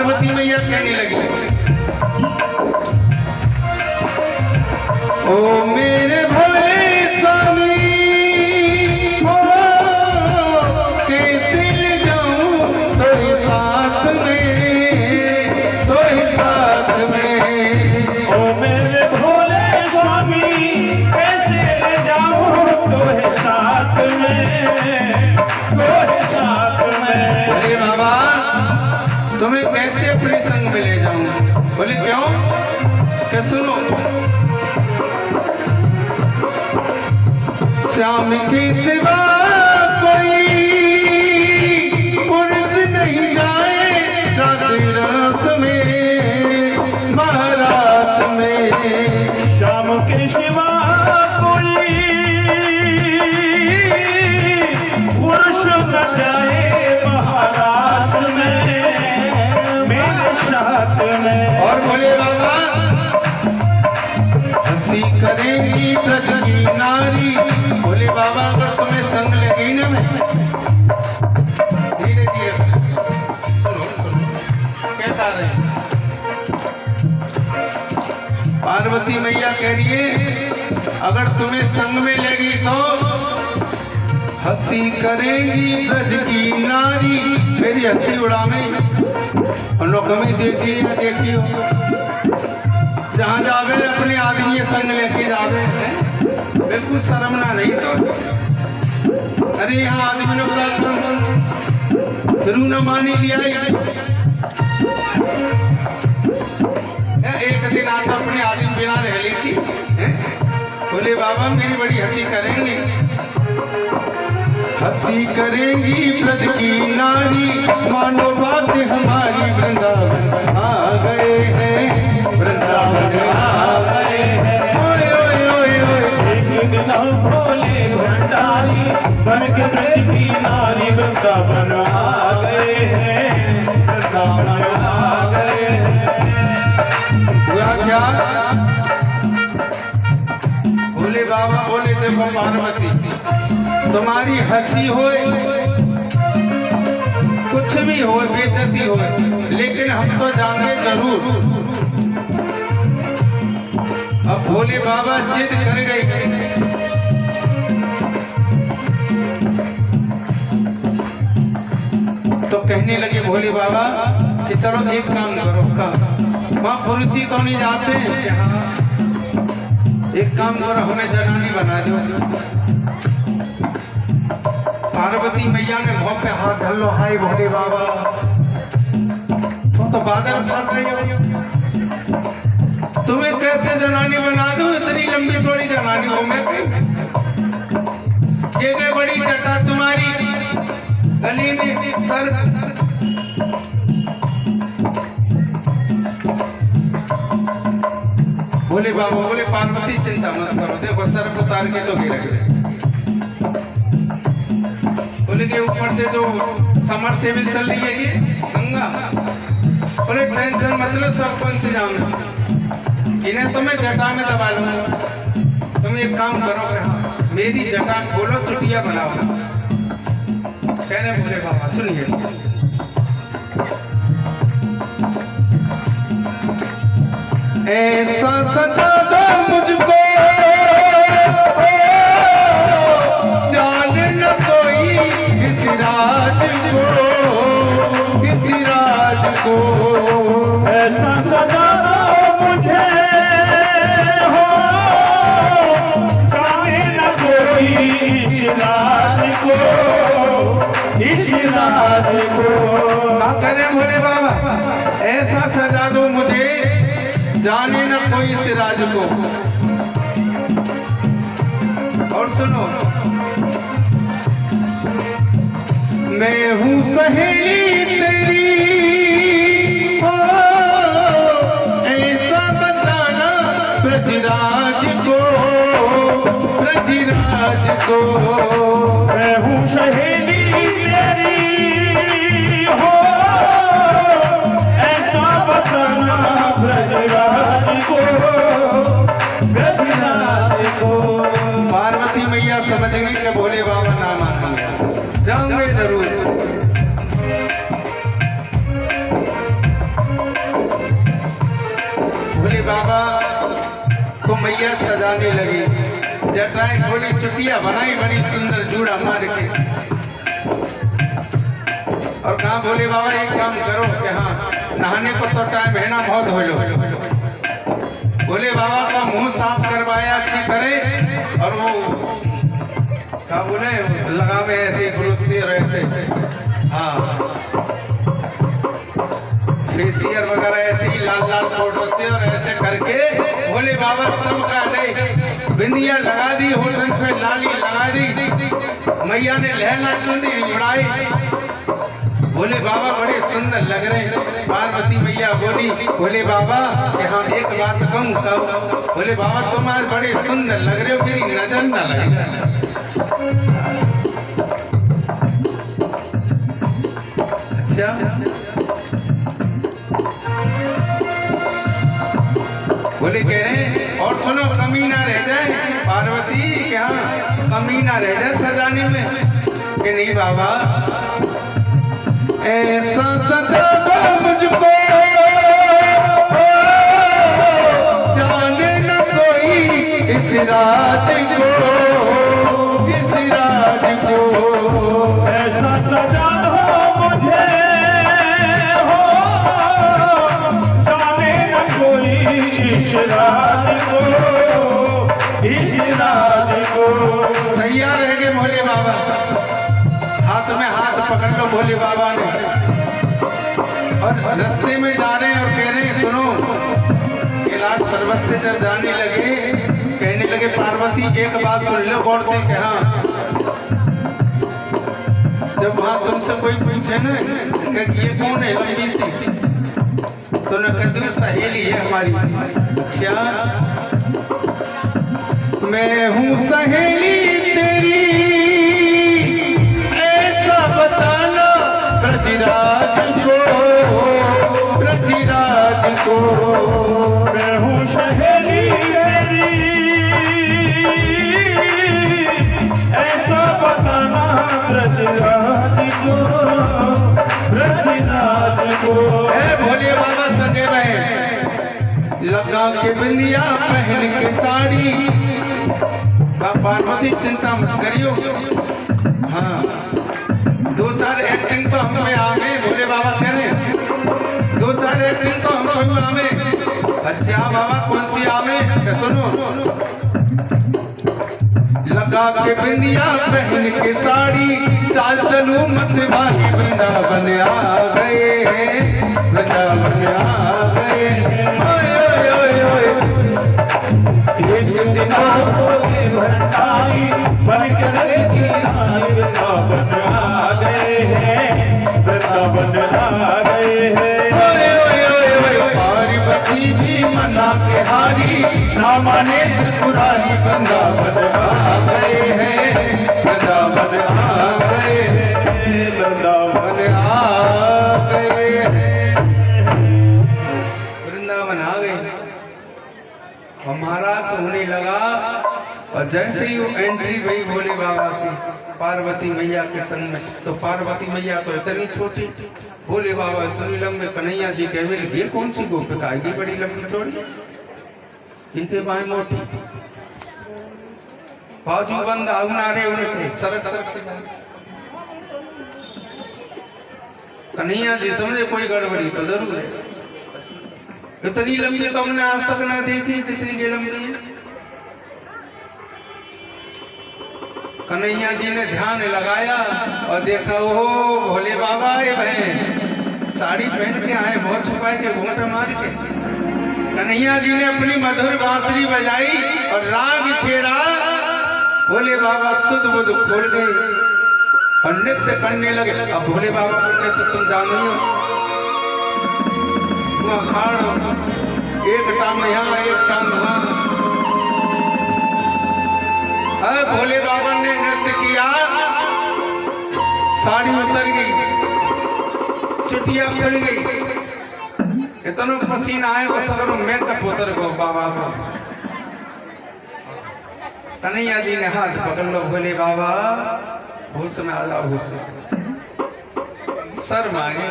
पार्वती मैया कहने लगी, ओ मेरे भोले स्वामी, ओ कैसे ले जाऊं तो साथ में, तो साथ में। ओ मेरे भोले स्वामी, कैसे ले जाऊं तो साथ में, तो साथ में। अरे बाबा, तुम्हें कैसे अपने संग में ले जाऊं? बोले क्यों? क्या सुनो, श्याम की सिवा कोई पुरुष नहीं जाए रास रास में, महाराज में। श्याम के सिवा कोई पुरुष न जाए महाराज में, मेरे साथ में। और बोले बाबा, हंसी करेंगी ब्रज की नारी। बोले बाबा, अगर तुम्हें संग लगी ना, मैं धीरे धीरे कैसा रहे। पार्वती मैया कह रही है, अगर तुम्हें संग में लगी तो हंसी करेंगी ब्रज की नारी। मेरी हंसी उड़ावे, हम लोग हमें देखी या देखी हो, जहाँ जावे अपने आदमी संग लेके जावे, बिल्कुल शर्म ना रही तो। अरे यहाँ आदमी लोग का शुरू न मानी लिया। एक दिन आता अपने आदमी बिना रह ली थी। बोले बाबा, मेरी बड़ी हंसी करेंगी, हंसी करेंगी ब्रज की नारी। मानो बात हमारी, वृंदावन आ गए हैं, वृंदावन आ गए हैं। ओए ओए ओए ओए, भोले भंडारी बन के ब्रज की नारी, वृंदावन आ गए हैं, वृंदावन आ गए हैं। हुआ क्या? बोले बाबा, बोले देखो पार्वती, तुम्हारी हंसी होए, कुछ भी हो, बेइज्जती हो, लेकिन हम तो जाएंगे जरूर। अब भोले बाबा जिद कर गए, तो कहने लगे भोले बाबा कि चलो एक काम करो, वहाँ पुरुष ही तो नहीं जाते, एक काम करो, हमें जनानी बना दो। पार्वती मैया ने मुंह पे हाथ धर लो, हाय भोले बाबा, तुम तो बादल फाट रही हो, तुम्हें कैसे जनानी बना दूं? इतनी लंबी थोड़ी जनानी हो मैं। ये बड़ी जटा तुम्हारी, गली में सर। बोले बाबा, बोले पार्वती चिंता मत करो, देखो सर उतार के तो गिर गए। बोले के ऊपर से जो समर सेविल चल रही है ये गंगा, बोले टेंशन मतलब सबको इंतजाम है, इन्हें तो मैं जटा में दबा लूंगा। तुम एक काम करो, मेरी जटा खोलो, चुटिया बनाओ। कहने बोले बाबा सुनिए, ऐसा सजा दो मुझको, जान न कोई इस राज को, इस राज को। ऐसा सजा दो मुझे, हो जाने न कोई इस राज को, इस राज को। ना करे भोले बाबा, ऐसा सजा दो मुझे, जाने न कोई इस राज को। और सुनो, मैं हूँ सहेली तेरी, ओ ऐसा बताना ब्रजराज को, ब्रजराज को। मैं हूँ सहेली तेरी, हो ऐसा बताना ब्रजराज को, ब्रजराज को। पार्वती मैया समझ गई कि भोले बाबा ना मानेंगे, जाऊंगे जरूर। बोली चुटिया बनाई बड़ी सुंदर जूड़ा मार के। और कहा भोले बाबा एक काम करो कि हाँ नहाने को तो टाइम है ना, बहुत हो लो। भोले बाबा का मुंह साफ करवाया अच्छी तरह, और वो क्या बोले लगावे ऐसे ब्रूसली और ऐसे, हाँ फेसियर वगैरह ऐसे ही लाल लाल पाउडर से और ऐसे करके भोले बाबा चमका दे, बिंदिया लगा दी, होटल पे लाली लगा दी, मैया ने लहंगा चुंदी उड़ाई। भोले बाबा बड़े सुंदर लग रहे हैं। पार्वती मैया बोली भोले बाबा कि हाँ एक बात कहूँ कहो। भोले बाबा तुम आज बड़े सुंदर लग रहे हो, मेरी नजर न लगे। अच्छा बोले कह रहे हैं और सुनो कमी ना रह जाए पार्वती, क्या कमी ना रह जाए सजाने में? कि नहीं बाबा ऐसा सजा मुझको जाने न कोई इस रात को, इस रात को ऐसा सजा हो मुझे, हो जाने न कोई इस रात को, इस रात को। तैयार रह गए भोले बाबा, हाथ में हाथ पकड़ लो भोले बाबा ने, और रास्ते में जा रहे हैं और कह रहे हैं सुनो, कैलाश पर्वत से जब जाने लगे कहने लगे पार्वती एक बात सुन लो गौर से कि हाँ जब वहां तुमसे कोई पूछे ना कि ये कौन है लंबी सी, तो न कहते सहेली है हमारी। अच्छा मैं हूँ सहेली तेरी बताना ब्रजराज को, ब्रजराज को मैं हूँ सहेली तेरी, ऐसा बताना ब्रजराज को, ब्रजराज को। भोले बाबा सजे रहे, लगा के बिंदिया पहन के साड़ी। पार्वती चिंता मत करियो, हाँ दो चार एक्टिंग तो हमें आ गए, भोले बाबा कह रहे हैं दो चार एक्टिंग तो हमें आ गए। अच्छा बाबा कौन सी आ गए? सुनो लगा के बिंदिया पहन के साड़ी, चाल चलू मत भागी वृंदावन आ गए हैं, वृंदावन आ गए हैं। ओए ओए ओए एक दिन भंडारी बन के वृंदावन आ गए हैं, वृंदावन आ गए हैं। पार्वती भी मना के हारी, ना माने पुरानी वृंदावन आ गए हैं, वृंदावन आ गए हैं, वृंदावन आ गए हैं, वृंदावन आ गए। हमारा होने लगा और जैसे ही वो एंट्री हुई भोले बाबा की पार्वती मैया के संग में, तो पार्वती मैया तो इतनी छोटी, भोले बाबा इतनी लंबे, कन्हैया जी कह मिल ये कौन सी गोपिका आएगी बड़ी लंबी चौड़ी, इनके बाएं मोटी, बाजू बंद आउनारे उनके सरक सरक। कन्हैया जी समझे कोई गड़बड़ी तो जरूर है, इतनी लंबी तो हमने आज तक ना देखी जितनी ये लंबी है। कन्हैया जी ने ध्यान लगाया और देखा ओ भोले बाबा ये बहन साड़ी पहन के आए, बहुत छुपाए के घूंघट मार के। कन्हैया जी ने अपनी मधुर बांसुरी बजाई और राग छेड़ा, भोले बाबा सुध बुध खोल गए और नृत्य करने लगे। अब भोले बाबा बोलते तो तुम जानो अखाड़, एक टांग यहाँ एक टांग वहाँ। भोले बाबा ने नृत्य किया, साड़ी उतर गई, चुटिया पड़ गई, इतना पसीना आए वो सगरों मेकअप उतर गो बाबा को। कन्हैया जी ने हाथ पकड़ लो, भोले बाबा होश में आ जाओ, होश सर मांगे,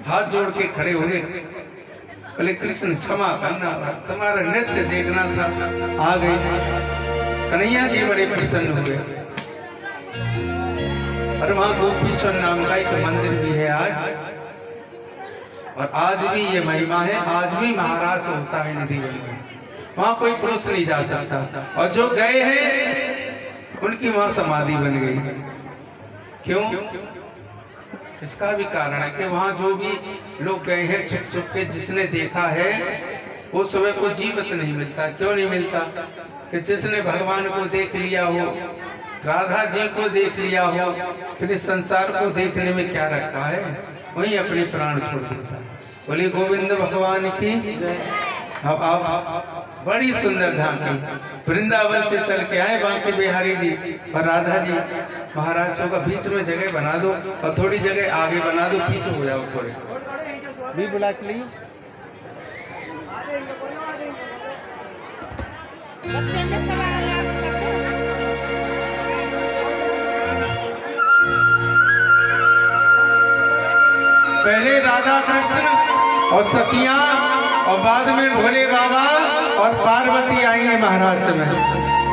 हाथ जोड़ के खड़े हो गए, बोले कृष्ण क्षमा करना, तुम्हारा नृत्य देखना था, आ गई। कन्हैया जी बड़े प्रसन्न हुए और वहां गोपीश्वर नाम का एक मंदिर भी है आज, और आज भी ये महिमा है, आज भी महाराज होता है नदी बन में, वहां कोई पुरुष नहीं जा सकता, और जो गए हैं उनकी वहां समाधि बन गई। क्यों? इसका भी कारण है कि वहां जो भी लोग गए हैं छुप छुप के, जिसने देखा है वो सुबह को जीवित नहीं मिलता। क्यों नहीं मिलता? कि जिसने भगवान को देख लिया हो, राधा जी को देख लिया हो, फिर इस संसार को देखने में क्या रखा है, वही अपने प्राण छोड़ देता। बोले गोविंद भगवान की। अब आप बड़ी सुंदर झांकी वृंदावन से चल के आए बांके बिहारी जी और राधा जी। महाराज का बीच में जगह बना दो और थोड़ी जगह आगे बना दो, पीछे हो जाओ थोड़े भी बुला के लिए। पहले राधा कृष्ण और सतिया और बाद में भोले बाबा और पार्वती आएंगे महाराज में।